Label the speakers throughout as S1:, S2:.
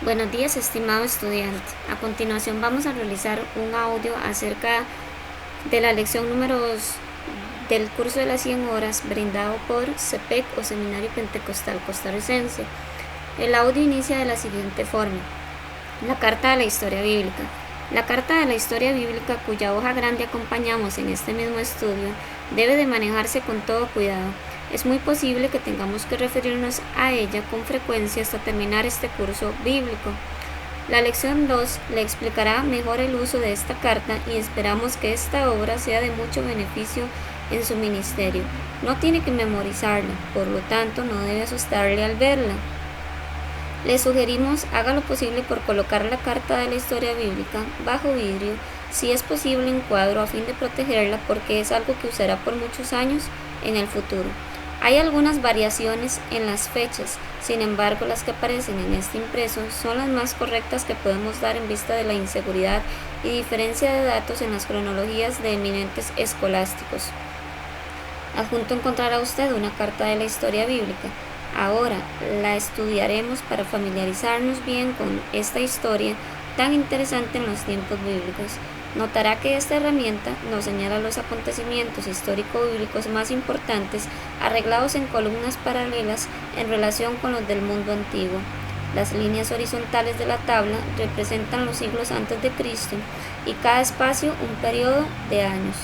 S1: Buenos días, estimado estudiante. A continuación vamos a realizar un audio acerca de la lección número 2 del curso de las 100 horas brindado por CEPEC o Seminario Pentecostal Costarricense. El audio inicia de la siguiente forma. La Carta de la Historia Bíblica. La Carta de la Historia Bíblica, cuya hoja grande acompañamos en este mismo estudio, debe de manejarse con todo cuidado. Es muy posible que tengamos que referirnos a ella con frecuencia hasta terminar este curso bíblico. La lección 2 le explicará mejor el uso de esta carta y esperamos que esta obra sea de mucho beneficio en su ministerio. No tiene que memorizarla, por lo tanto no debe asustarle al verla. Le sugerimos haga lo posible por colocar la carta de la historia bíblica bajo vidrio, si es posible en cuadro, a fin de protegerla, porque es algo que usará por muchos años en el futuro. Hay algunas variaciones en las fechas, sin embargo las que aparecen en este impreso son las más correctas que podemos dar en vista de la inseguridad y diferencia de datos en las cronologías de eminentes escolásticos. Adjunto encontrará usted una carta de la historia bíblica. Ahora la estudiaremos para familiarizarnos bien con esta historia tan interesante en los tiempos bíblicos. Notará que esta herramienta nos señala los acontecimientos histórico-bíblicos más importantes arreglados en columnas paralelas en relación con los del mundo antiguo. Las líneas horizontales de la tabla representan los siglos antes de Cristo y cada espacio un periodo de años.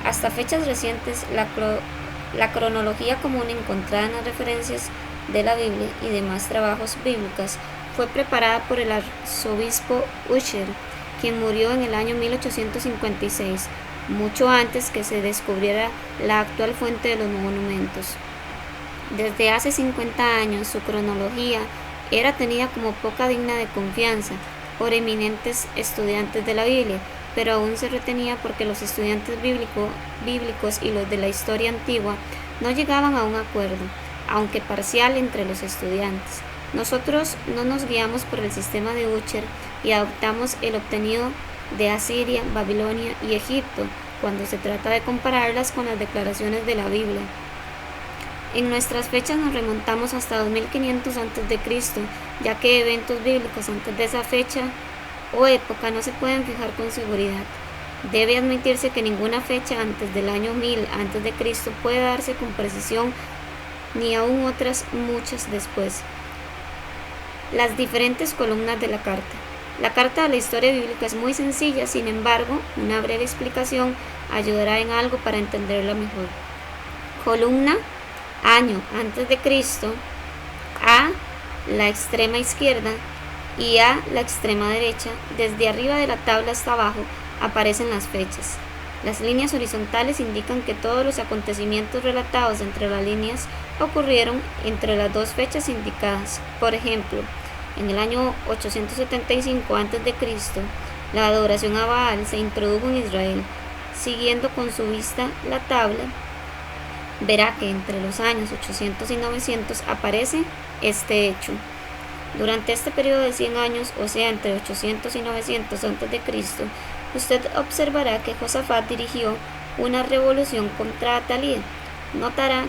S1: Hasta fechas recientes, la cronología común encontrada en las referencias de la Biblia y demás trabajos bíblicos fue preparada por el arzobispo Ussher, quien murió en el año 1856, mucho antes que se descubriera la actual fuente de los monumentos. Desde hace 50 años su cronología era tenida como poca digna de confianza por eminentes estudiantes de la Biblia, pero aún se retenía porque los estudiantes bíblicos y los de la historia antigua no llegaban a un acuerdo, aunque parcial, entre los estudiantes. Nosotros no nos guiamos por el sistema de Ussher y adoptamos el obtenido de Asiria, Babilonia y Egipto cuando se trata de compararlas con las declaraciones de la Biblia. En nuestras fechas nos remontamos hasta 2500 a.C., ya que eventos bíblicos antes de esa fecha o época no se pueden fijar con seguridad. Debe admitirse que ninguna fecha antes del año 1000 a.C. puede darse con precisión, ni aún otras muchas después. Las diferentes columnas de la carta. La carta de la historia bíblica es muy sencilla, sin embargo, una breve explicación ayudará en algo para entenderla mejor. Columna, año antes de Cristo, a la extrema izquierda y a la extrema derecha. Desde arriba de la tabla hasta abajo aparecen las fechas. Las líneas horizontales indican que todos los acontecimientos relatados entre las líneas ocurrieron entre las dos fechas indicadas. Por ejemplo, en el año 875 a.C., la adoración a Baal se introdujo en Israel. Siguiendo con su vista la tabla, verá que entre los años 800 y 900 aparece este hecho. Durante este periodo de 100 años, o sea, entre 800 y 900 a.C., usted observará que Josafat dirigió una revolución contra Atalía. Notará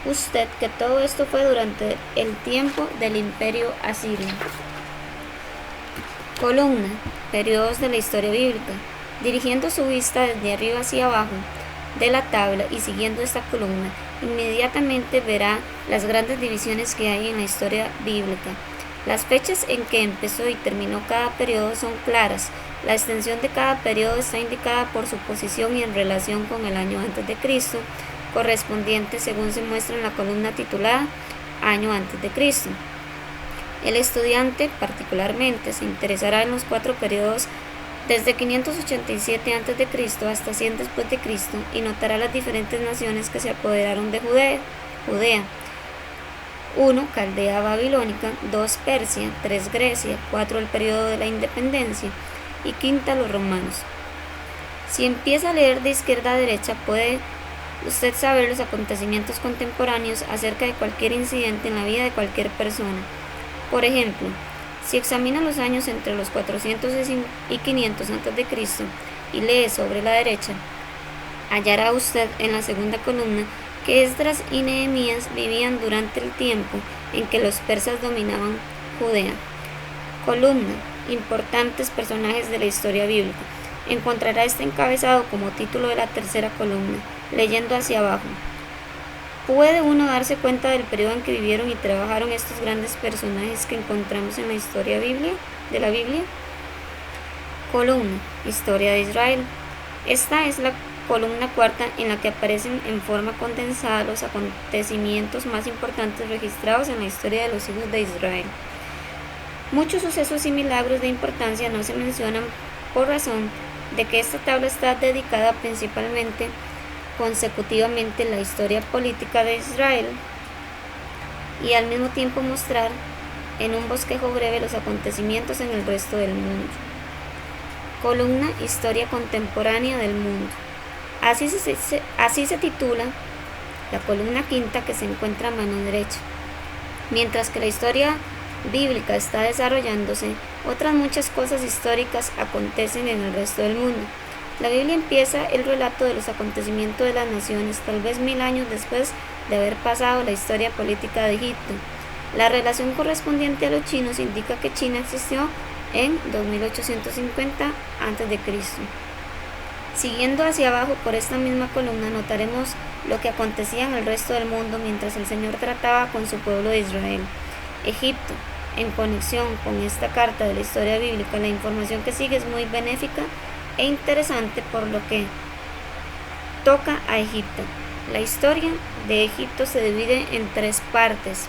S1: usted que todo esto fue durante el tiempo del Imperio Asirio. Columna, periodos de la historia bíblica. Dirigiendo su vista desde arriba hacia abajo de la tabla y siguiendo esta columna, inmediatamente verá las grandes divisiones que hay en la historia bíblica. Las fechas en que empezó y terminó cada periodo son claras. La extensión de cada periodo está indicada por su posición y en relación con el año antes de Cristo, correspondiente según se muestra en la columna titulada Año antes de Cristo. El estudiante particularmente se interesará en los 4 periodos desde 587 a.C. hasta 100 después de Cristo y notará las diferentes naciones que se apoderaron de Judea. 1. Caldea babilónica, 2. Persia, 3. Grecia, 4. el periodo de la independencia y 5. los romanos. Si empieza a leer de izquierda a derecha, puede usted saber los acontecimientos contemporáneos acerca de cualquier incidente en la vida de cualquier persona. Por ejemplo, si examina los años entre los 400 y 500 a.C. y lee sobre la derecha, hallará usted en la segunda columna que Esdras y Nehemías vivían durante el tiempo en que los persas dominaban Judea. Columna: importantes personajes de la historia bíblica. Encontrará este encabezado como título de la tercera columna. Leyendo hacia abajo, ¿puede uno darse cuenta del periodo en que vivieron y trabajaron estos grandes personajes que encontramos en la historia de la Biblia? Columna: Historia de Israel. Esta es la columna cuarta en la que aparecen en forma condensada los acontecimientos más importantes registrados en la historia de los hijos de Israel. Muchos sucesos y milagros de importancia no se mencionan por razón de que esta tabla está dedicada principalmente consecutivamente a la historia política de Israel y al mismo tiempo mostrar en un bosquejo breve los acontecimientos en el resto del mundo. Columna: Historia contemporánea del mundo. Así se titula la columna quinta, que se encuentra a mano derecha. Mientras que la historia bíblica está desarrollándose, otras muchas cosas históricas acontecen en el resto del mundo. La Biblia empieza el relato de los acontecimientos de las naciones, tal vez 1000 años después de haber pasado la historia política de Egipto. La relación correspondiente a los chinos indica que China existió en 2850 a.C. Siguiendo hacia abajo por esta misma columna notaremos lo que acontecía en el resto del mundo mientras el Señor trataba con su pueblo de Israel. Egipto. En conexión con esta carta de la historia bíblica, la información que sigue es muy benéfica e interesante por lo que toca a Egipto. La historia de Egipto se divide en 3 partes.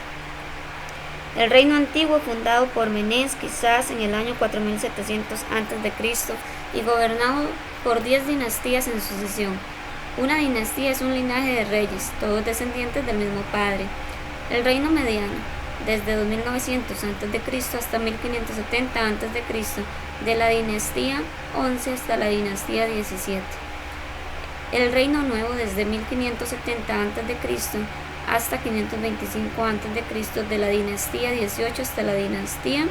S1: El reino antiguo, fundado por Menes, quizás en el año 4700 a.C., y gobernado por 10 dinastías en sucesión. Una dinastía es un linaje de reyes, todos descendientes del mismo padre. El reino mediano, desde 2900 a.C. hasta 1570 a.C., de la dinastía 11 hasta la dinastía 17. El reino nuevo, desde 1570 a.C. hasta 525 a.C., de la dinastía 18 hasta la dinastía.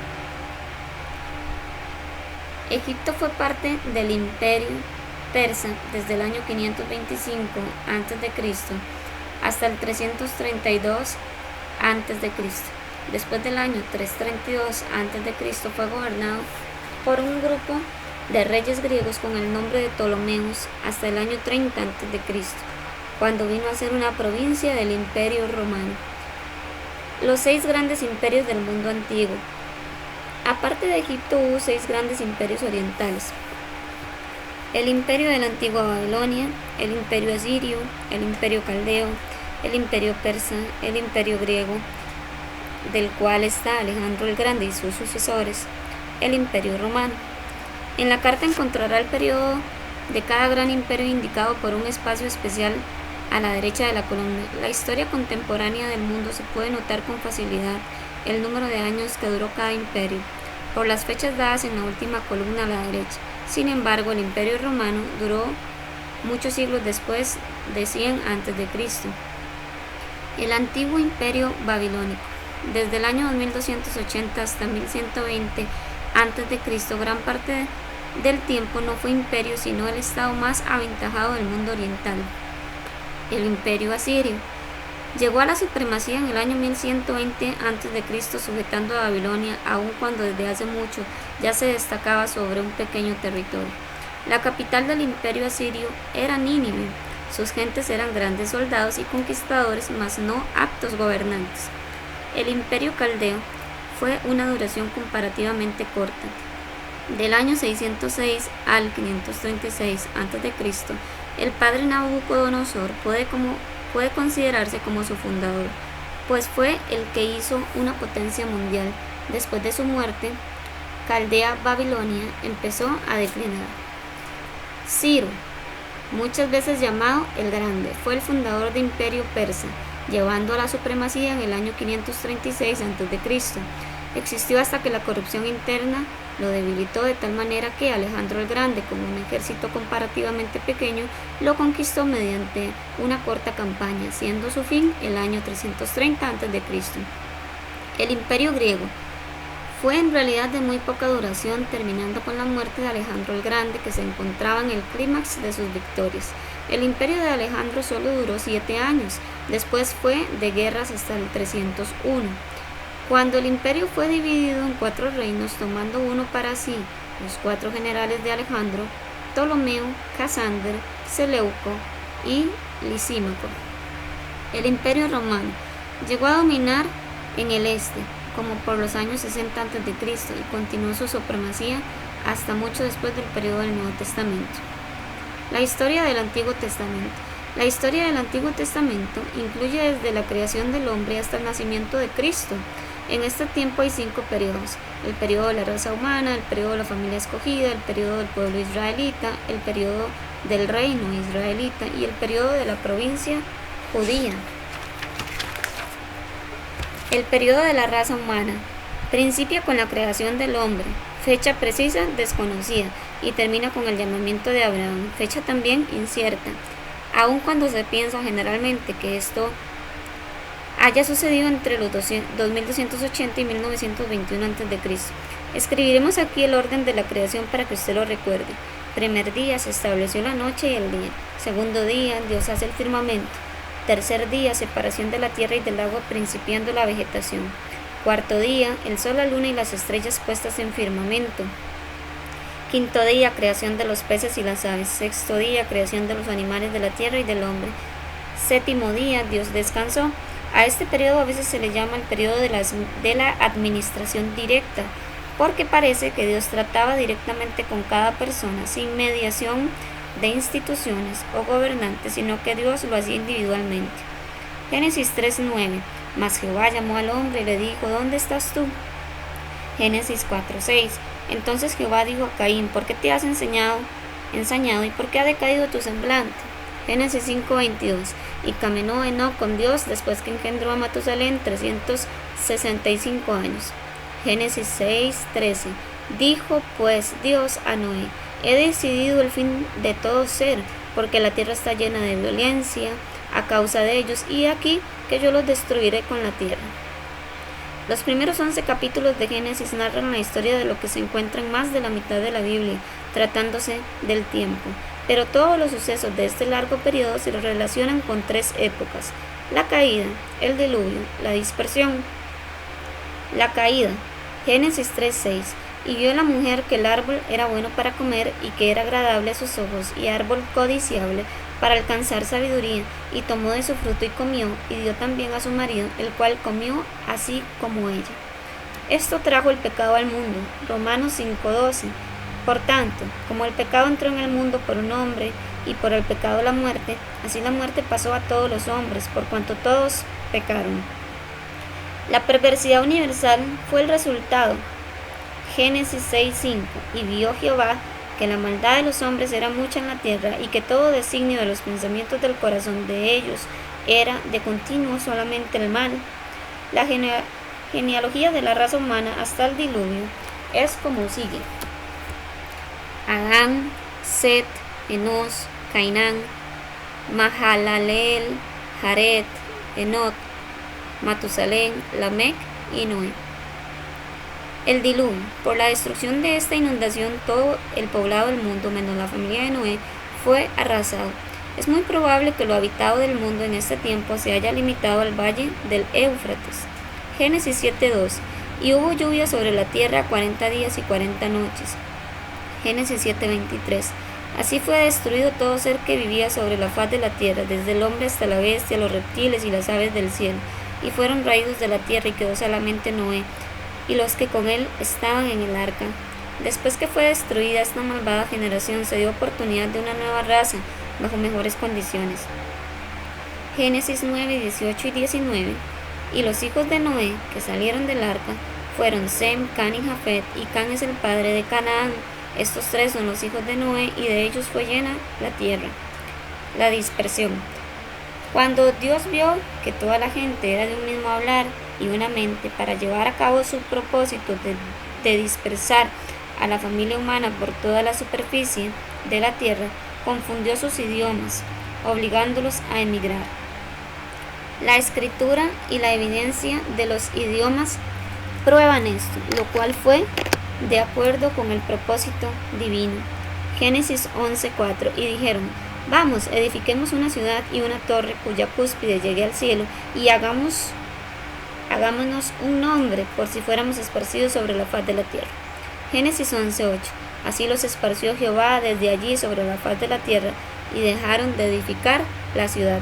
S1: Egipto fue parte del imperio persa desde el año 525 a.C. hasta el 332 a.C. Después del año 332 a.C. fue gobernado por un grupo de reyes griegos con el nombre de Ptolomeos hasta el año 30 a.C., cuando vino a ser una provincia del Imperio Romano. Los 6 grandes imperios del mundo antiguo. Aparte de Egipto hubo 6 grandes imperios orientales: el imperio de la antigua Babilonia, el imperio asirio, el imperio caldeo, el imperio persa, el imperio griego, del cual está Alejandro el Grande y sus sucesores, el imperio romano. En la carta encontrará el periodo de cada gran imperio indicado por un espacio especial a la derecha de la columna. La historia contemporánea del mundo se puede notar con facilidad el número de años que duró cada imperio, por las fechas dadas en la última columna a la derecha. Sin embargo, el imperio romano duró muchos siglos después de 100 a.C. El antiguo imperio babilónico. Desde el año 2280 hasta 1120 a.C., gran parte del tiempo no fue imperio, sino el estado más aventajado del mundo oriental. El imperio asirio llegó a la supremacía en el año 1120 a.C., sujetando a Babilonia, aun cuando desde hace mucho ya se destacaba sobre un pequeño territorio. La capital del imperio asirio era Nínive. Sus gentes eran grandes soldados y conquistadores, mas no aptos gobernantes. El imperio caldeo fue una duración comparativamente corta. Del año 606 al 536 a.C., el padre Nabucodonosor puede considerarse como su fundador, pues fue el que hizo una potencia mundial. Después de su muerte, Caldea Babilonia empezó a declinar. Ciro, muchas veces llamado el Grande, fue el fundador del imperio persa, llevando a la supremacía en el año 536 a.C. Existió hasta que la corrupción interna lo debilitó de tal manera que Alejandro el Grande, con un ejército comparativamente pequeño, lo conquistó mediante una corta campaña, siendo su fin el año 330 a.C. El imperio griego fue en realidad de muy poca duración, terminando con la muerte de Alejandro el Grande, que se encontraba en el clímax de sus victorias. El imperio de Alejandro solo duró 7 años, después fue de guerras hasta el 301. Cuando el imperio fue dividido en 4 reinos, tomando uno para sí, los 4 generales de Alejandro, Ptolomeo, Casander, Seleuco y Lisímaco. El imperio romano llegó a dominar en el este, como por los años 60 a.C., y continuó su supremacía hasta mucho después del periodo del Nuevo Testamento. La historia del Antiguo Testamento. La historia del Antiguo Testamento incluye desde la creación del hombre hasta el nacimiento de Cristo. En este tiempo hay 5 periodos: el periodo de la raza humana, el periodo de la familia escogida, el periodo del pueblo israelita, el periodo del reino israelita y el periodo de la provincia judía. El periodo de la raza humana principia con la creación del hombre, fecha precisa desconocida, y termina con el llamamiento de Abraham, fecha también incierta, aun cuando se piensa generalmente que esto haya sucedido entre los 2280 y 1921 a.C. Escribiremos aquí el orden de la creación para que usted lo recuerde. Primer día se estableció la noche y el día. Segundo día Dios hace el firmamento. Tercer día separación de la tierra y del agua, principiando la vegetación. Cuarto día el sol, la luna y las estrellas puestas en firmamento. Quinto día creación de los peces y las aves. Sexto día creación de los animales de la tierra y del hombre. Séptimo día Dios descansó. A este periodo a veces se le llama el periodo de la administración directa, porque parece que Dios trataba directamente con cada persona, sin mediación de instituciones o gobernantes, sino que Dios lo hacía individualmente. Génesis 3:9. Mas Jehová llamó al hombre y le dijo: ¿Dónde estás tú? Génesis 4:6. Entonces Jehová dijo a Caín: ¿por qué te has ensañado y por qué ha decaído tu semblante? Génesis 5:22. Y caminó Enoc con Dios después que engendró a Matusalén 365 años. Génesis 6:13. Dijo pues Dios a Noé: he decidido el fin de todo ser, porque la tierra está llena de violencia a causa de ellos, y aquí que yo los destruiré con la tierra. Los primeros 11 capítulos de Génesis narran la historia de lo que se encuentra en más de la mitad de la Biblia, tratándose del tiempo. Pero todos los sucesos de este largo periodo se relacionan con 3 épocas: la caída, el diluvio, la dispersión. La caída. Génesis 3:6. Y vio la mujer que el árbol era bueno para comer y que era agradable a sus ojos y árbol codiciable para alcanzar sabiduría, y tomó de su fruto y comió, y dio también a su marido, el cual comió así como ella. Esto trajo el pecado al mundo. Romanos 5:12. Por tanto, como el pecado entró en el mundo por un hombre, y por el pecado la muerte, así la muerte pasó a todos los hombres, por cuanto todos pecaron. La perversidad universal fue el resultado. Génesis 6:5. Y vio Jehová que la maldad de los hombres era mucha en la tierra, y que todo designio de los pensamientos del corazón de ellos era de continuo solamente el mal. La genealogía de la raza humana hasta el diluvio es como sigue: Adán, Set, Enos, Cainán, Mahalaleel, Jared, Enoc, Matusalén, Lamec y Noé. El diluvio. Por la destrucción de esta inundación, todo el poblado del mundo, menos la familia de Noé, fue arrasado. Es muy probable que lo habitado del mundo en este tiempo se haya limitado al valle del Éufrates. Génesis 7:2. Y hubo lluvia sobre la tierra 40 días y 40 noches. Génesis 7:23. Así fue destruido todo ser que vivía sobre la faz de la tierra, desde el hombre hasta la bestia, los reptiles y las aves del cielo, y fueron raídos de la tierra, y quedó solamente Noé y los que con él estaban en el arca. Después que fue destruida esta malvada generación, se dio oportunidad de una nueva raza bajo mejores condiciones. Génesis 9:18 y 19. Y los hijos de Noé que salieron del arca fueron Sem, Can y Jafet, y Can es el padre de Canaán. Estos 3 son los hijos de Noé, y de ellos fue llena la tierra. La dispersión. Cuando Dios vio que toda la gente era de un mismo hablar y una mente, para llevar a cabo su propósito de dispersar a la familia humana por toda la superficie de la tierra, confundió sus idiomas, obligándolos a emigrar. La escritura y la evidencia de los idiomas prueban esto, lo cual fue de acuerdo con el propósito divino. Génesis 11:4. Y dijeron: vamos, edifiquemos una ciudad y una torre cuya cúspide llegue al cielo, y hagamos hagámonos un nombre por si fuéramos esparcidos sobre la faz de la tierra. Génesis 11:8. Así los esparció Jehová desde allí sobre la faz de la tierra, y dejaron de edificar la ciudad.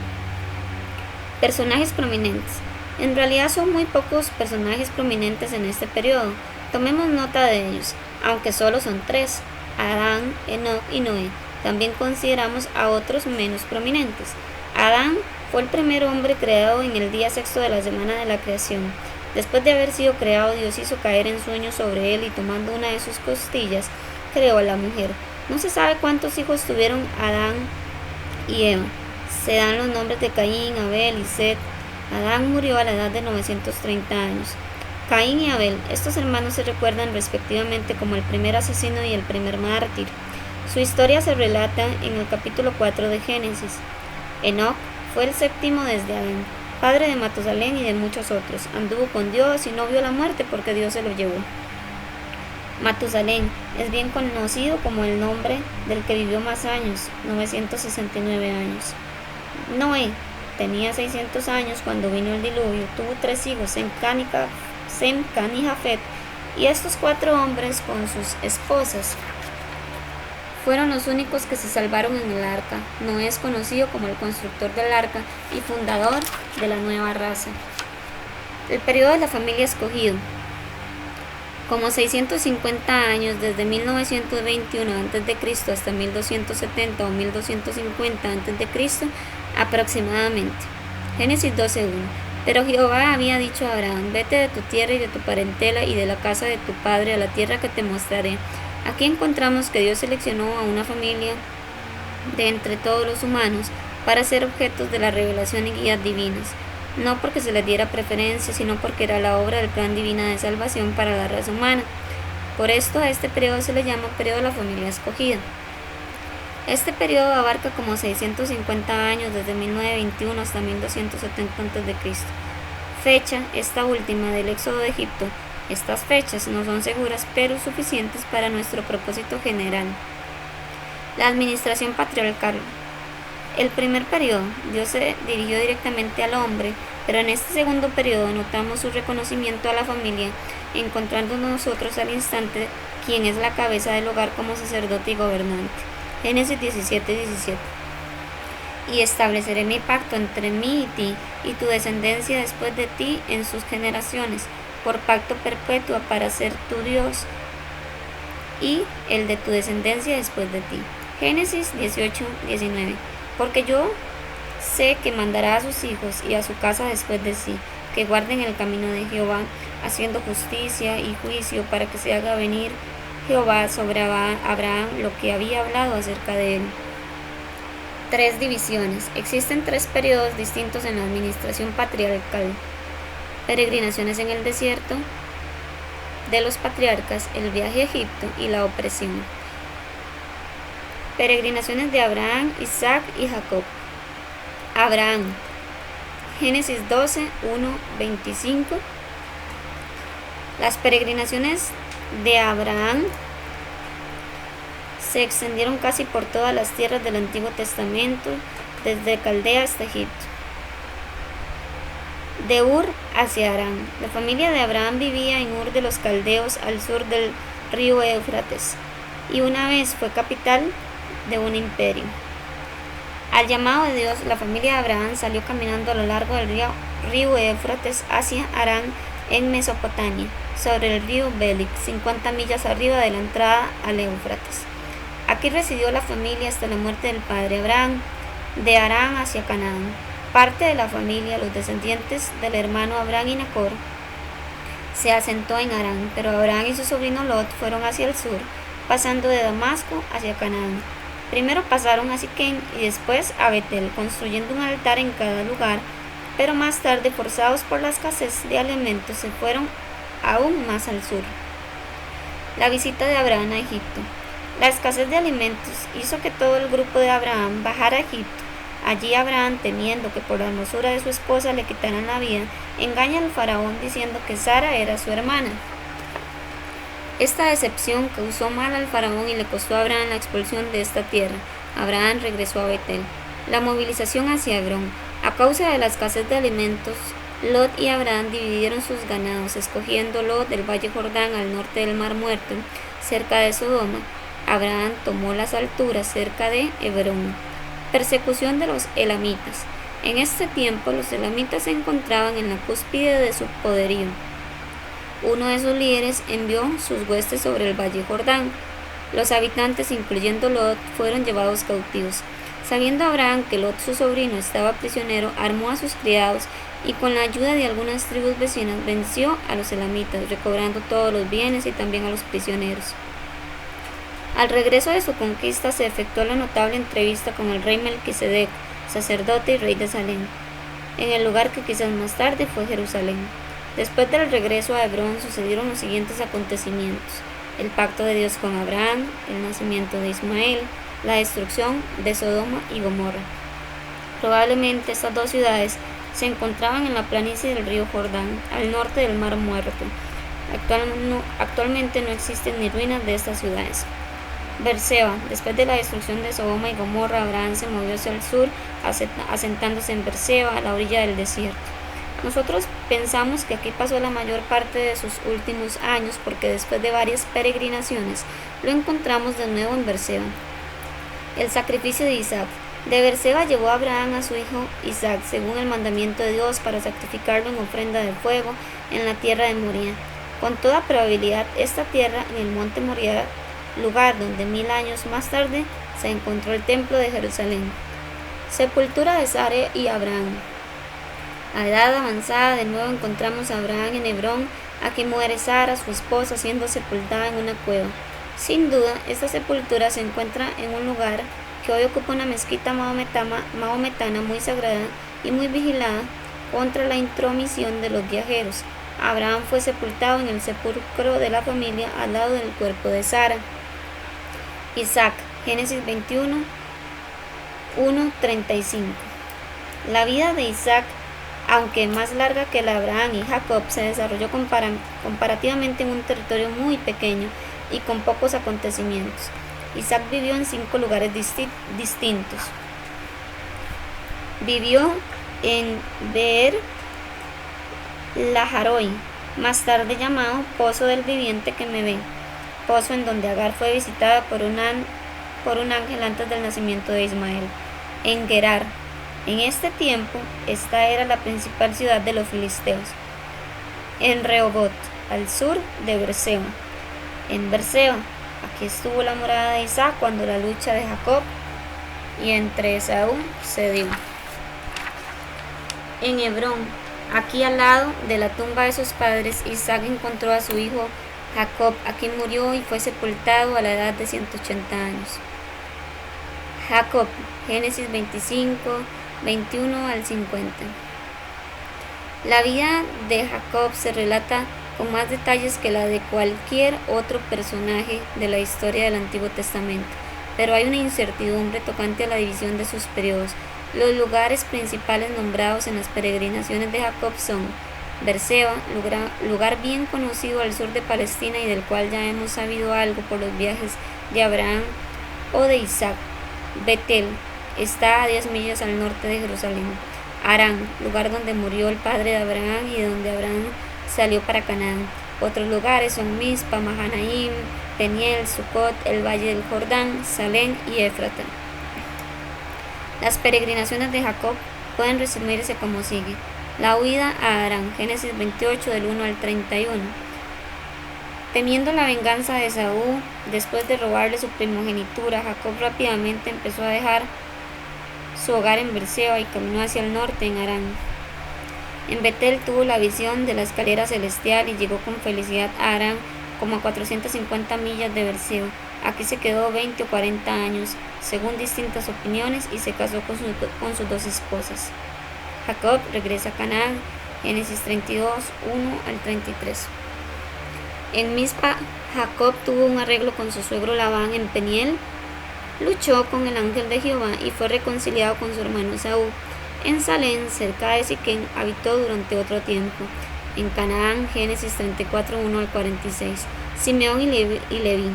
S1: Personajes prominentes. En realidad son muy pocos personajes prominentes en este periodo. Tomemos nota de ellos, aunque solo son 3: Adán, Enoc y Noé. También consideramos a otros menos prominentes. Adán fue el primer hombre creado en el día sexto de la semana de la creación. Después de haber sido creado, Dios hizo caer en sueño sobre él y tomando una de sus costillas, creó a la mujer. No se sabe cuántos hijos tuvieron Adán y Eva. Se dan los nombres de Caín, Abel y Set. Adán murió a la edad de 930 años. Caín y Abel, estos hermanos se recuerdan respectivamente como el primer asesino y el primer mártir. Su historia se relata en el capítulo 4 de Génesis. Enoc fue el séptimo desde Adán, padre de Matusalén y de muchos otros. Anduvo con Dios y no vio la muerte porque Dios se lo llevó. Matusalén es bien conocido como el nombre del que vivió más años, 969 años. Noé tenía 600 años cuando vino el diluvio. Tuvo 3 hijos, Sem, Can y Jafet, y estos 4 hombres con sus esposas fueron los únicos que se salvaron en el arca. Noé es conocido como el constructor del arca y fundador de la nueva raza. El periodo de la familia escogido. Como 650 años desde 1921 a.C. hasta 1270 o 1250 a.C. aproximadamente. Génesis 12:1. Pero Jehová había dicho a Abraham: vete de tu tierra y de tu parentela y de la casa de tu padre a la tierra que te mostraré. Aquí encontramos que Dios seleccionó a una familia de entre todos los humanos para ser objetos de la revelación y guías divinas, no porque se les diera preferencia, sino porque era la obra del plan divina de salvación para la raza humana. Por esto a este periodo se le llama periodo de la familia escogida. Este periodo abarca como 650 años desde 1921 hasta 1270 a.C. Fecha esta última del éxodo de Egipto. Estas fechas no son seguras, pero suficientes para nuestro propósito general. La administración patriarcal. El primer periodo, Dios se dirigió directamente al hombre, pero en este segundo periodo notamos su reconocimiento a la familia, encontrando nosotros al instante quien es la cabeza del hogar como sacerdote y gobernante. Génesis 17:17. Y estableceré mi pacto entre mí y ti, y tu descendencia después de ti en sus generaciones, por pacto perpetuo para ser tu Dios, y el de tu descendencia después de ti. Génesis 18:19. Porque yo sé que mandará a sus hijos y a su casa después de sí, que guarden el camino de Jehová, haciendo justicia y juicio, para que se haga venir Jehová sobre Abraham lo que había hablado acerca de él. 3 divisiones. Existen 3 periodos distintos en la administración patriarcal: peregrinaciones en el desierto de los patriarcas, el viaje a Egipto y la opresión. Peregrinaciones de Abraham, Isaac y Jacob. Abraham. Génesis 12:1-25. Las peregrinaciones de Abraham se extendieron casi por todas las tierras del Antiguo Testamento, desde Caldea hasta Egipto. De Ur hacia Harán. La familia de Abraham vivía en Ur de los Caldeos, al sur del río Éufrates, y una vez fue capital de un imperio. Al llamado de Dios, la familia de Abraham salió caminando a lo largo del río Éufrates hacia Harán, en Mesopotamia, sobre el río Belik, 50 millas arriba de la entrada al Éufrates. Aquí residió la familia hasta la muerte del padre Abraham. De Harán hacia Canaán. Parte de la familia, los descendientes del hermano Abraham y Nacor, se asentó en Harán, pero Abraham y su sobrino Lot fueron hacia el sur, pasando de Damasco hacia Canaán. Primero pasaron a Siquem y después a Betel, construyendo un altar en cada lugar, pero más tarde, forzados por la escasez de alimentos, se fueron aún más al sur. La visita de Abraham a Egipto. La escasez de alimentos hizo que todo el grupo de Abraham bajara a Egipto. Allí Abraham, temiendo que por la hermosura de su esposa le quitaran la vida, engaña al faraón diciendo que Sara era su hermana. Esta decepción causó mal al faraón y le costó a Abraham la expulsión de esta tierra. Abraham regresó a Betel. La movilización hacia Hebrón. A causa de la escasez de alimentos, Lot y Abraham dividieron sus ganados, escogiendo Lot del valle Jordán al norte del Mar Muerto, cerca de Sodoma. Abraham tomó las alturas cerca de Hebrón. Persecución de los elamitas. En este tiempo los elamitas se encontraban en la cúspide de su poderío. Uno de sus líderes envió sus huestes sobre el valle Jordán. Los habitantes, incluyendo Lot, fueron llevados cautivos. Sabiendo Abraham que Lot, su sobrino, estaba prisionero, armó a sus criados y con la ayuda de algunas tribus vecinas venció a los elamitas, recobrando todos los bienes y también a los prisioneros. Al regreso de su conquista se efectuó la notable entrevista con el rey Melquisedec, sacerdote y rey de Salem, en el lugar que quizás más tarde fue Jerusalén. Después del regreso a Hebrón sucedieron los siguientes acontecimientos: el pacto de Dios con Abraham, el nacimiento de Ismael, la destrucción de Sodoma y Gomorra. Probablemente estas dos ciudades se encontraban en la planicie del río Jordán, al norte del Mar Muerto. Actualmente no existen ni ruinas de estas ciudades. Berseba. Después de la destrucción de Sodoma y Gomorra, Abraham se movió hacia el sur, asentándose en Berseba, a la orilla del desierto. Nosotros pensamos que aquí pasó la mayor parte de sus últimos años porque después de varias peregrinaciones lo encontramos de nuevo en Berseba. El sacrificio de Isaac. De Berseba llevó Abraham a su hijo Isaac, según el mandamiento de Dios, para sacrificarlo en ofrenda de fuego en la tierra de Moría. Con toda probabilidad, esta tierra en el monte Moría, lugar donde 1000 años más tarde se encontró el templo de Jerusalén. Sepultura de Sara y Abraham. A edad avanzada, de nuevo encontramos a Abraham en Hebrón. Aquí muere Sara, su esposa, siendo sepultada en una cueva. Sin duda, esta sepultura se encuentra en un lugar que hoy ocupa una mezquita maometana muy sagrada y muy vigilada contra la intromisión de los viajeros. Abraham fue sepultado en el sepulcro de la familia al lado del cuerpo de Sara. Isaac, Génesis 21, 1:35. La vida de Isaac, aunque más larga que la de Abraham y Jacob, se desarrolló comparativamente en un territorio muy pequeño y con pocos acontecimientos. Isaac vivió en 5 lugares distintos. Vivió en Beer Laharoi, más tarde llamado Pozo del Viviente que me ve, pozo en donde Agar fue visitada por un ángel antes del nacimiento de Ismael. En Gerar. En este tiempo, esta era la principal ciudad de los filisteos. En Rehobot, al sur de Berseba. En Berseba, aquí estuvo la morada de Isaac cuando la lucha de Jacob y entre Esaú se dio. En Hebrón, aquí al lado de la tumba de sus padres, Isaac encontró a su hijo Jacob. Aquí murió y fue sepultado a la edad de 180 años. Jacob, Génesis 25, 21 al 50. La vida de Jacob se relata con más detalles que la de cualquier otro personaje de la historia del Antiguo Testamento, pero hay una incertidumbre tocante a la división de sus periodos. Los lugares principales nombrados en las peregrinaciones de Jacob son Berseba, lugar bien conocido al sur de Palestina y del cual ya hemos sabido algo por los viajes de Abraham o de Isaac. Betel, está a 10 millas al norte de Jerusalén. Harán, lugar donde murió el padre de Abraham y de donde Abraham salió para Canaán. Otros lugares son Mizpa, Mahanaim, Peniel, Sucot, el valle del Jordán, Salem y Éfrata. Las peregrinaciones de Jacob pueden resumirse como sigue. La huida a Harán, Génesis 28 del 1 al 31. Temiendo la venganza de Esaú, después de robarle su primogenitura, Jacob rápidamente empezó a dejar su hogar en Berseba y caminó hacia el norte en Harán. En Betel tuvo la visión de la escalera celestial y llegó con felicidad a Harán, como a 450 millas de Berseba. Aquí se quedó 20 o 40 años, según distintas opiniones, y se casó con sus 2 esposas. Jacob regresa a Canaán, Génesis 32, 1 al 33. En Mizpa, Jacob tuvo un arreglo con su suegro Labán. En Peniel, luchó con el ángel de Jehová y fue reconciliado con su hermano Esaú. En Salem, cerca de Siquén, habitó durante otro tiempo. En Canaán, Génesis 34, 1 al 46. Simeón y Leví.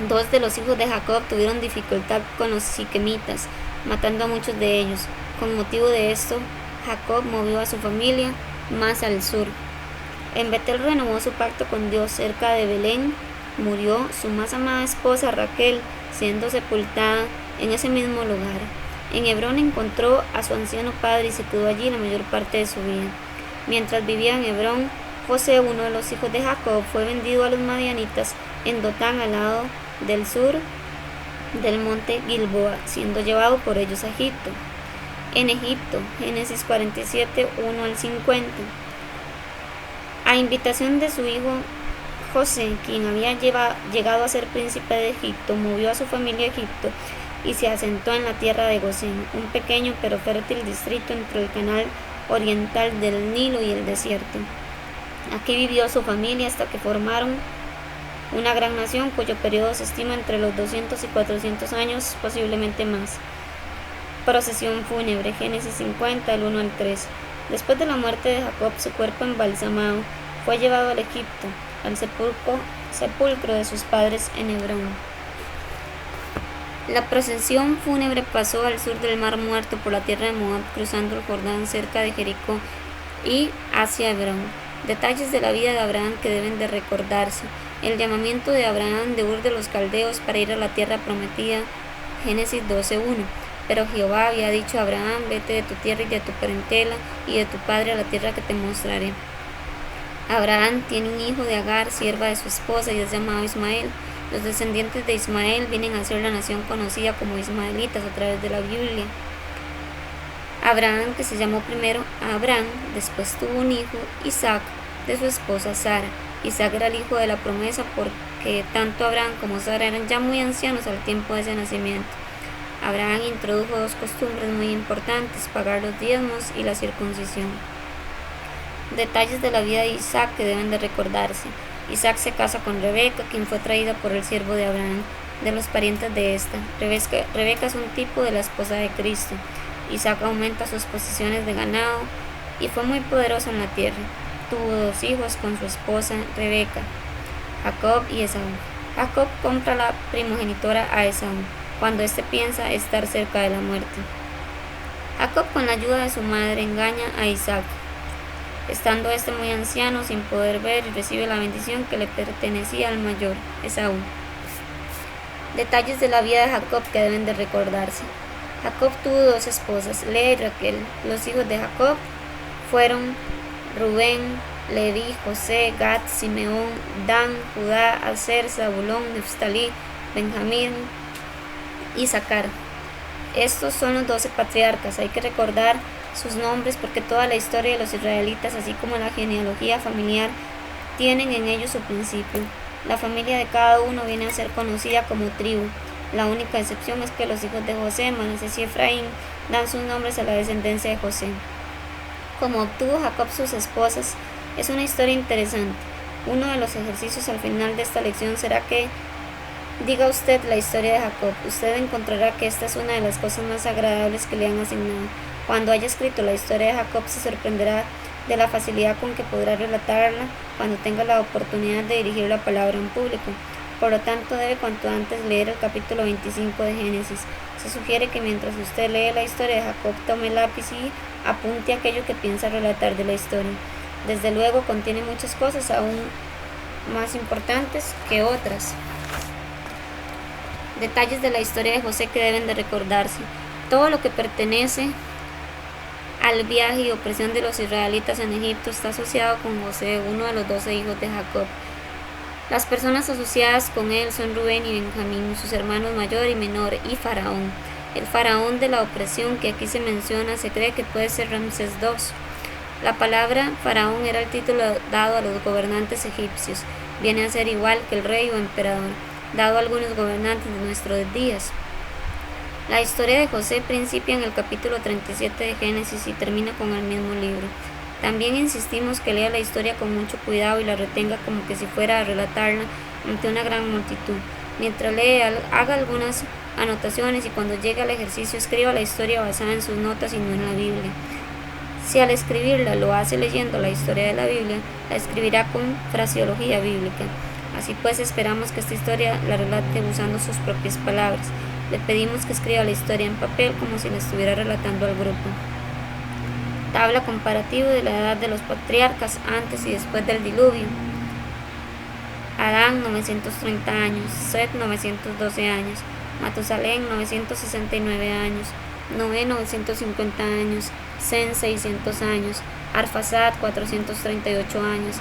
S1: 2 de los hijos de Jacob tuvieron dificultad con los siquemitas, matando a muchos de ellos. Con motivo de esto, Jacob movió a su familia más al sur. En Betel renovó su pacto con Dios cerca de Belén. Murió su más amada esposa Raquel, siendo sepultada en ese mismo lugar. En Hebrón encontró a su anciano padre y se quedó allí la mayor parte de su vida. Mientras vivía en Hebrón, José, uno de los hijos de Jacob, fue vendido a los madianitas en Dotán, al lado del sur del monte Gilboa, siendo llevado por ellos a Egipto. En Egipto, Génesis 47, 1 al 50. A invitación de su hijo José, quien había llegado a ser príncipe de Egipto, movió a su familia a Egipto y se asentó en la tierra de Gosén, un pequeño pero fértil distrito entre el canal oriental del Nilo y el desierto. Aquí vivió su familia hasta que formaron una gran nación cuyo periodo se estima entre los 200 y 400 años, posiblemente más. Procesión fúnebre, Génesis 50, del 1 al 3. Después de la muerte de Jacob, su cuerpo embalsamado fue llevado al Egipto, al sepulcro de sus padres en Hebrón. La procesión fúnebre pasó al sur del Mar Muerto por la tierra de Moab, cruzando el Jordán cerca de Jericó y hacia Hebrón. Detalles de la vida de Abraham que deben de recordarse. El llamamiento de Abraham de Ur de los Caldeos para ir a la tierra prometida, Génesis 12:1. Pero Jehová había dicho a Abraham: vete de tu tierra y de tu parentela y de tu padre a la tierra que te mostraré. Abraham tiene un hijo de Agar, sierva de su esposa, y es llamado Ismael. Los descendientes de Ismael vienen a ser la nación conocida como ismaelitas a través de la Biblia. Abraham, que se llamó primero Abraham, después tuvo un hijo, Isaac, de su esposa Sara. Isaac era el hijo de la promesa porque tanto Abraham como Sara eran ya muy ancianos al tiempo de ese nacimiento. Abraham introdujo dos costumbres muy importantes: pagar los diezmos y la circuncisión. Detalles de la vida de Isaac que deben de recordarse. Isaac se casa con Rebeca, quien fue traída por el siervo de Abraham, de los parientes de esta. Rebeca es un tipo de la esposa de Cristo. Isaac aumenta sus posesiones de ganado y fue muy poderoso en la tierra. Tuvo dos hijos con su esposa Rebeca, Jacob y Esaú. Jacob compra la primogenitura a Esaú, cuando éste piensa estar cerca de la muerte. Jacob, con la ayuda de su madre, engaña a Isaac, estando este muy anciano, sin poder ver, y recibe la bendición que le pertenecía al mayor, Esaú. Detalles de la vida de Jacob que deben de recordarse. Jacob tuvo dos esposas, Lea y Raquel. Los hijos de Jacob fueron Rubén, Leví, José, Gad, Simeón, Dan, Judá, Aser, Zabulón, Neftalí, Benjamín y Isaacar. Estos son los 12 patriarcas. Hay que recordar sus nombres porque toda la historia de los israelitas, así como la genealogía familiar, tienen en ellos su principio. La familia de cada uno viene a ser conocida como tribu. La única excepción es que los hijos de José, Manasés y Efraín, dan sus nombres a la descendencia de José. Como obtuvo Jacob sus esposas, es una historia interesante. Uno de los ejercicios al final de esta lección será que diga usted la historia de Jacob. Usted encontrará que esta es una de las cosas más agradables que le han asignado. Cuando haya escrito la historia de Jacob, se sorprenderá de la facilidad con que podrá relatarla cuando tenga la oportunidad de dirigir la palabra en público. Por lo tanto, debe cuanto antes leer el capítulo 25 de Génesis. Se sugiere que mientras usted lee la historia de Jacob, tome lápiz y apunte aquello que piensa relatar de la historia. Desde luego, contiene muchas cosas aún más importantes que otras. Detalles de la historia de José que deben de recordarse. Todo lo que pertenece al viaje y opresión de los israelitas en Egipto está asociado con José, uno de los 12 hijos de Jacob. Las personas asociadas con él son Rubén y Benjamín, sus hermanos mayor y menor, y Faraón. El faraón de la opresión que aquí se menciona se cree que puede ser Ramsés II. La palabra faraón era el título dado a los gobernantes egipcios. Viene a ser igual que el rey o emperador, dado a algunos gobernantes de nuestros días. La historia de José principia en el capítulo 37 de Génesis y termina con el mismo libro. También insistimos que lea la historia con mucho cuidado y la retenga como que si fuera a relatarla ante una gran multitud. Mientras lee, haga algunas anotaciones y cuando llegue al ejercicio escriba la historia basada en sus notas y no en la Biblia. Si al escribirla lo hace leyendo la historia de la Biblia, la escribirá con fraseología bíblica. Así pues, esperamos que esta historia la relate usando sus propias palabras. Le pedimos que escriba la historia en papel como si la estuviera relatando al grupo. Tabla comparativa de la edad de los patriarcas antes y después del diluvio. Adán 930 años, Set 912 años, Matusalén 969 años, Noé 950 años, Sem 600 años, Arfaxad 438 años,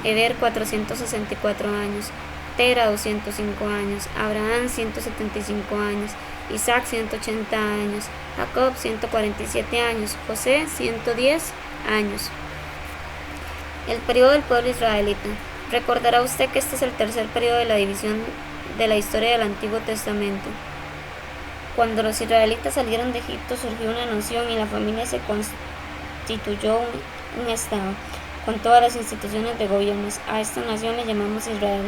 S1: Eber 464 años, Tera 205 años, Abraham 175 años, Isaac 180 años, Jacob 147 años, José 110 años. El periodo del pueblo israelita. Recordará usted que este es el tercer periodo de la división de la historia del Antiguo Testamento. Cuando los israelitas salieron de Egipto surgió una nación y la familia se constituyó un estado, con todas las instituciones de gobierno. A esta nación le llamamos Israel.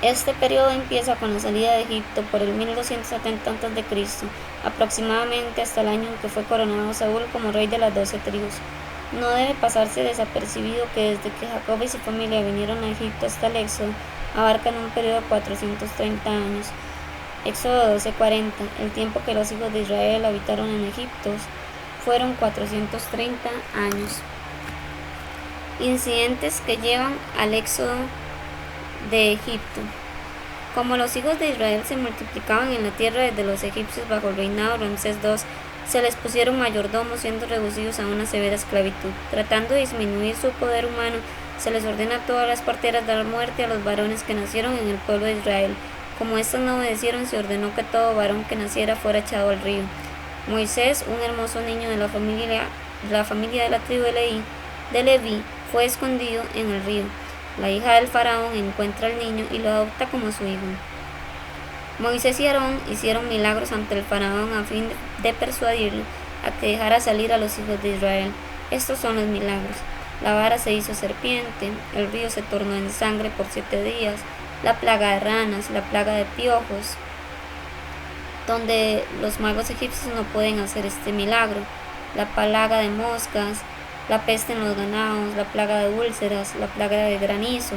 S1: Este periodo empieza con la salida de Egipto por el 1270 a.C., aproximadamente hasta el año en que fue coronado Saúl como rey de las 12 tribus. No debe pasarse desapercibido que desde que Jacob y su familia vinieron a Egipto hasta el Éxodo, abarcan un periodo de 430 años. Éxodo 12:40, el tiempo que los hijos de Israel habitaron en Egipto, fueron 430 años. Incidentes que llevan al éxodo de Egipto. Como los hijos de Israel se multiplicaban en la tierra desde los egipcios bajo el reinado de Ramsés II, se les pusieron mayordomos siendo reducidos a una severa esclavitud. Tratando de disminuir su poder humano, se les ordena a todas las parteras dar muerte a los varones que nacieron en el pueblo de Israel. Como éstas no obedecieron, se ordenó que todo varón que naciera fuera echado al río. Moisés, un hermoso niño de la familia de la tribu de Leví, fue escondido en el río. La hija del faraón encuentra al niño y lo adopta como su hijo. Moisés y Aarón hicieron milagros ante el faraón a fin de persuadirlo a que dejara salir a los hijos de Israel. Estos son los milagros. La vara se hizo serpiente, el río se tornó en sangre por 7 días, la plaga de ranas, la plaga de piojos, donde los magos egipcios no pueden hacer este milagro, la plaga de moscas, la peste en los ganados, la plaga de úlceras, la plaga de granizo,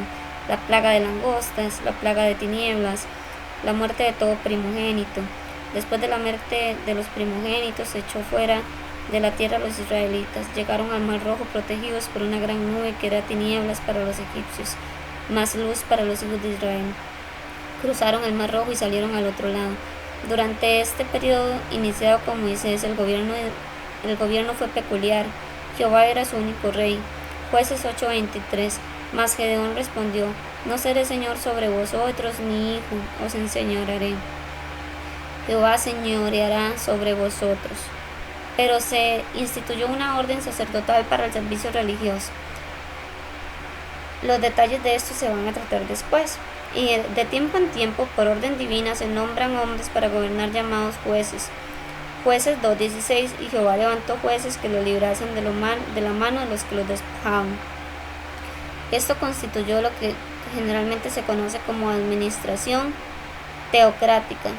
S1: la plaga de langostas, la plaga de tinieblas, la muerte de todo primogénito. Después de la muerte de los primogénitos se echó fuera de la tierra a los israelitas. Llegaron al Mar Rojo protegidos por una gran nube que era tinieblas para los egipcios, más luz para los hijos de Israel. Cruzaron el Mar Rojo y salieron al otro lado. Durante este periodo iniciado con Moisés, el gobierno fue peculiar. Jehová era su único rey. Jueces 8:23. Mas Gedeón respondió: No seré señor sobre vosotros, ni hijo, os enseñorearé. Jehová señoreará sobre vosotros. Pero se instituyó una orden sacerdotal para el servicio religioso. Los detalles de esto se van a tratar después. Y de tiempo en tiempo, por orden divina, se nombran hombres para gobernar llamados jueces. Jueces 2:16. Y Jehová levantó jueces que lo librasen de la mano de los que los despojaban. Esto constituyó lo que generalmente se conoce como administración teocrática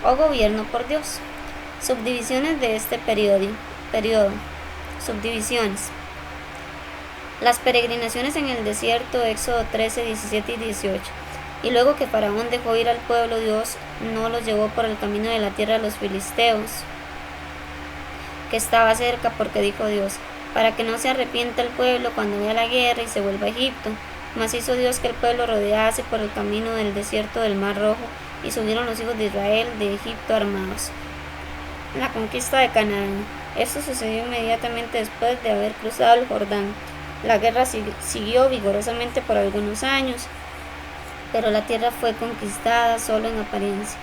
S1: o gobierno por Dios. Subdivisiones de este periodo. Subdivisiones. Las peregrinaciones en el desierto, Éxodo 13, 17 y 18. Y luego que Faraón dejó ir al pueblo, Dios no los llevó por el camino de la tierra de los filisteos, que estaba cerca, porque dijo Dios: para que no se arrepienta el pueblo cuando vea la guerra y se vuelva a Egipto. Mas hizo Dios que el pueblo rodease por el camino del desierto del Mar Rojo, y subieron los hijos de Israel de Egipto armados. La conquista de Canaán. Esto sucedió inmediatamente después de haber cruzado el Jordán. La guerra siguió vigorosamente por algunos años, pero la tierra fue conquistada solo en apariencia,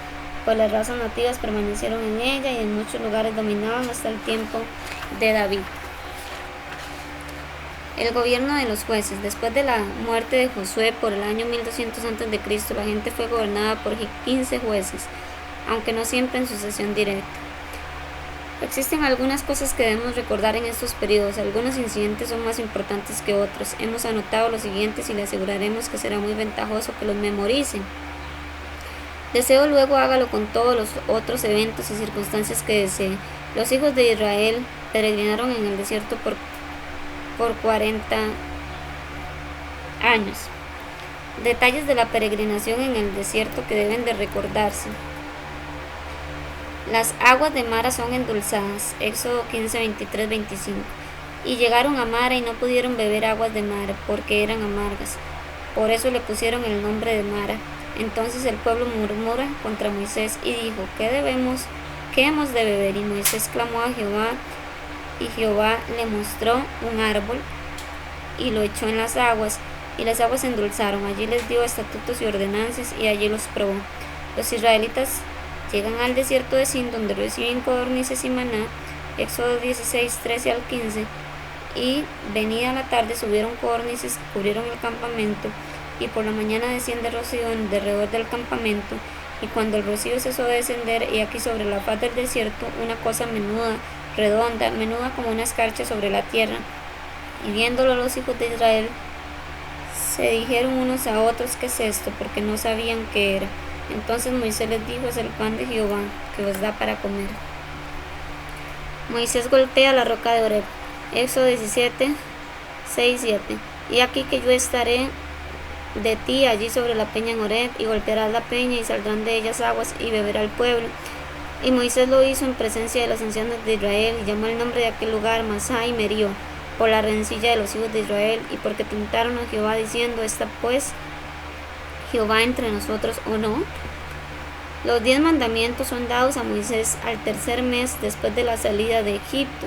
S1: pues las razas nativas permanecieron en ella y en muchos lugares dominaban hasta el tiempo de David. El gobierno de los jueces. Después de la muerte de Josué por el año 1200 a.C., la gente fue gobernada por 15 jueces, aunque no siempre en sucesión directa. Existen algunas cosas que debemos recordar en estos periodos. Algunos incidentes son más importantes que otros. Hemos anotado los siguientes y le aseguraremos que será muy ventajoso que los memoricen. Deseo luego hágalo con todos los otros eventos y circunstancias que desee. Los hijos de Israel peregrinaron en el desierto por 40 años. Detalles de la peregrinación en el desierto que deben de recordarse. Las aguas de Mara son endulzadas. Éxodo 15, 23, 25. Y llegaron a Mara y no pudieron beber aguas de Mara, porque eran amargas. Por eso le pusieron el nombre de Mara. Entonces el pueblo murmura contra Moisés y dijo: ¿Qué hemos de beber? Y Moisés clamó a Jehová, y Jehová le mostró un árbol y lo echó en las aguas, y las aguas se endulzaron. Allí les dio estatutos y ordenanzas, y allí los probó. Los israelitas llegan al desierto de Sin, donde reciben codornices y maná. Éxodo 16, 13 al 15. Y venida la tarde subieron codornices, cubrieron el campamento, y por la mañana desciende rocío en derredor del campamento. Y cuando el rocío cesó de descender, y aquí sobre la faz del desierto una cosa menuda, redonda, menuda como una escarcha sobre la tierra. Y viéndolo los hijos de Israel, se dijeron unos a otros: ¿qué es esto? Porque no sabían qué era. Entonces Moisés les dijo: es el pan de Jehová, que os da para comer. Moisés golpea la roca de Horeb. Éxodo 17, 6, 7. Y aquí que yo estaré de ti allí sobre la peña en Horeb, y golpearás la peña, y saldrán de ellas aguas, y beberá el pueblo. Y Moisés lo hizo en presencia de los ancianos de Israel, y llamó el nombre de aquel lugar Masá y Merió, por la rencilla de los hijos de Israel, y porque tentaron a Jehová diciendo: ¿está pues Jehová entre nosotros o no? Los 10 mandamientos son dados a Moisés al tercer mes después de la salida de Egipto.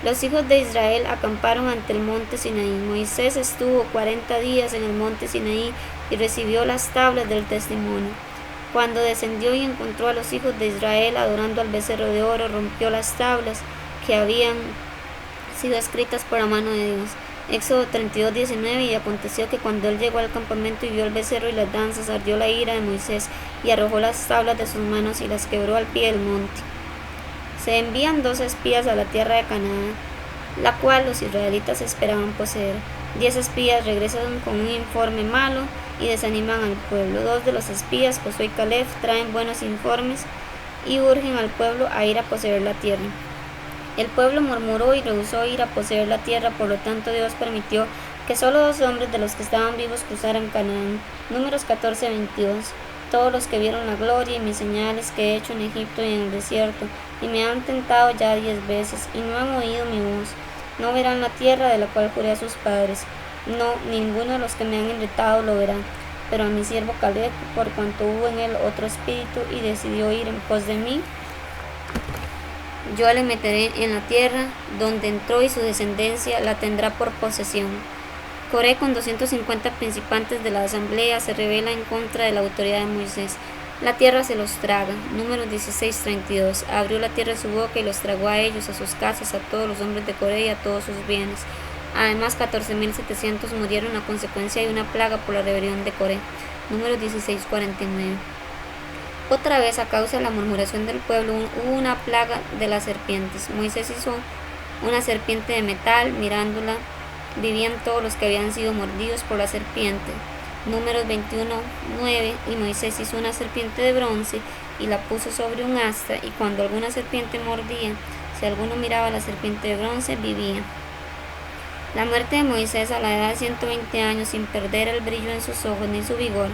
S1: Los hijos de Israel acamparon ante el monte Sinaí. Moisés estuvo 40 días en el monte Sinaí y recibió las tablas del testimonio. Cuando descendió y encontró a los hijos de Israel adorando al becerro de oro, rompió las tablas que habían sido escritas por la mano de Dios. Éxodo 32, 19. Y aconteció que cuando él llegó al campamento y vio el becerro y las danzas, ardió la ira de Moisés, y arrojó las tablas de sus manos y las quebró al pie del monte. Se envían 2 espías a la tierra de Canaán, la cual los israelitas esperaban poseer. 10 espías regresan con un informe malo y desaniman al pueblo. 2 de los espías, Josué y Caleb, traen buenos informes y urgen al pueblo a ir a poseer la tierra. El pueblo murmuró y rehusó ir a poseer la tierra, por lo tanto Dios permitió que solo 2 hombres de los que estaban vivos cruzaran Canaán. Números 14, 22. Todos los que vieron la gloria y mis señales que he hecho en Egipto y en el desierto, y me han tentado ya 10 veces, y no han oído mi voz, no verán la tierra de la cual juré a sus padres. No, ninguno de los que me han irritado lo verá. Pero a mi siervo Caleb, por cuanto hubo en él otro espíritu y decidió ir en pos de mí, yo le meteré en la tierra donde entró, y su descendencia la tendrá por posesión. Coré con 250 principantes de la asamblea se rebela en contra de la autoridad de Moisés. La tierra se los traga. Números 16, 32. Abrió la tierra su boca y los tragó a ellos, a sus casas, a todos los hombres de Coré y a todos sus bienes. Además, 14.700 murieron a consecuencia de una plaga por la rebelión de Coré. Números 16, 49. Otra vez, a causa de la murmuración del pueblo, hubo una plaga de las serpientes. Moisés hizo una serpiente de metal, mirándola vivían todos los que habían sido mordidos por la serpiente. Números 21, 9. Y Moisés hizo una serpiente de bronce y la puso sobre un asta, y cuando alguna serpiente mordía, si alguno miraba a la serpiente de bronce, vivía. La muerte de Moisés a la edad de 120 años, sin perder el brillo en sus ojos ni su vigor.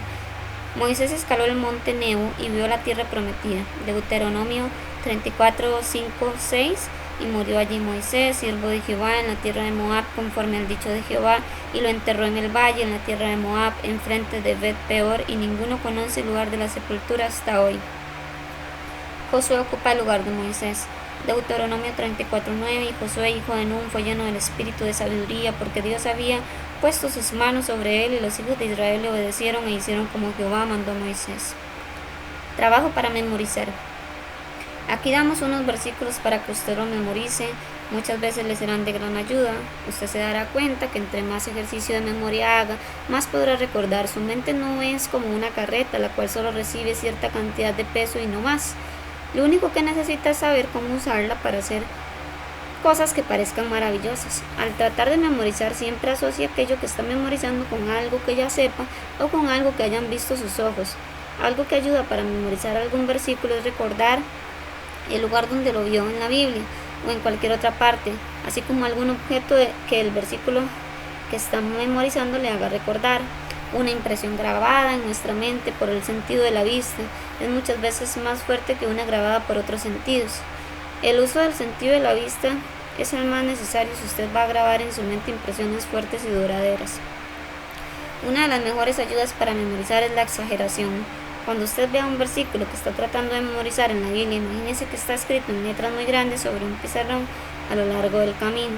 S1: Moisés escaló el monte Nebo y vio la tierra prometida. Deuteronomio 34, 5, 6. Y murió allí Moisés, siervo de Jehová, en la tierra de Moab, conforme al dicho de Jehová, y lo enterró en el valle, en la tierra de Moab, enfrente de Bet Peor, y ninguno conoce el lugar de la sepultura hasta hoy. Josué ocupa el lugar de Moisés. Deuteronomio 34, 9. Y Josué, hijo de Nun, fue lleno del espíritu de sabiduría, porque Dios había puesto sus manos sobre él, y los hijos de Israel le obedecieron e hicieron como Jehová mandó a Moisés. Trabajo para memorizar. Aquí damos unos versículos para que usted lo memorice. Muchas veces le serán de gran ayuda. Usted se dará cuenta que entre más ejercicio de memoria haga, más podrá recordar. Su mente no es como una carreta, la cual solo recibe cierta cantidad de peso y no más. Lo único que necesita es saber cómo usarla para hacer cosas que parezcan maravillosas. Al tratar de memorizar, siempre asocia aquello que está memorizando con algo que ya sepa o con algo que hayan visto sus ojos. Algo que ayuda para memorizar algún versículo es recordar el lugar donde lo vio en la Biblia o en cualquier otra parte, así como algún objeto que el versículo que está memorizando le haga recordar. Una impresión grabada en nuestra mente por el sentido de la vista es muchas veces más fuerte que una grabada por otros sentidos. El uso del sentido de la vista es el más necesario si usted va a grabar en su mente impresiones fuertes y duraderas. Una de las mejores ayudas para memorizar es la exageración. Cuando usted vea un versículo que está tratando de memorizar en la Biblia, imagínese que está escrito en letras muy grandes sobre un pizarrón a lo largo del camino.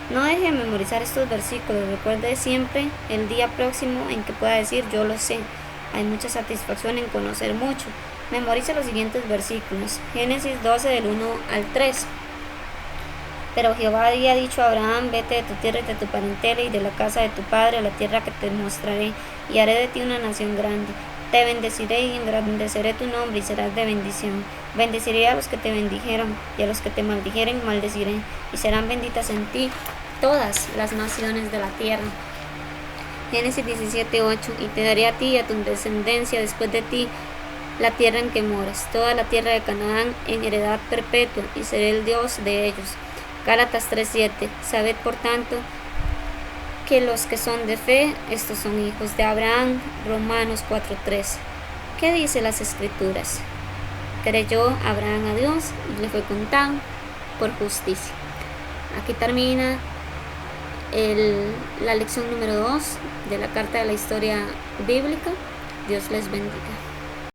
S1: No deje de memorizar estos versículos, recuerde siempre el día próximo en que pueda decir yo lo sé. Hay mucha satisfacción en conocer mucho. Memorice los siguientes versículos. Génesis 12 del 1 al 3. Pero Jehová había dicho a Abraham, vete de tu tierra y de tu parentela y de la casa de tu padre a la tierra que te mostraré, y haré de ti una nación grande. Te bendeciré y engrandeceré tu nombre y serás de bendición. Bendeciré a los que te bendijeron, y a los que te maldijeren maldeciré, y serán benditas en ti todas las naciones de la tierra. Génesis 17:8. Y te daré a ti y a tu descendencia después de ti la tierra en que moras, toda la tierra de Canaán en heredad perpetua, y seré el Dios de ellos. Gálatas 3:7. Sabed por tanto que los que son de fe, estos son hijos de Abraham. Romanos 4:3. ¿Qué dice las Escrituras? Creyó Abraham a Dios y le fue contado por justicia. Aquí termina la lección número 2 de la Carta de la Historia Bíblica. Dios les bendiga.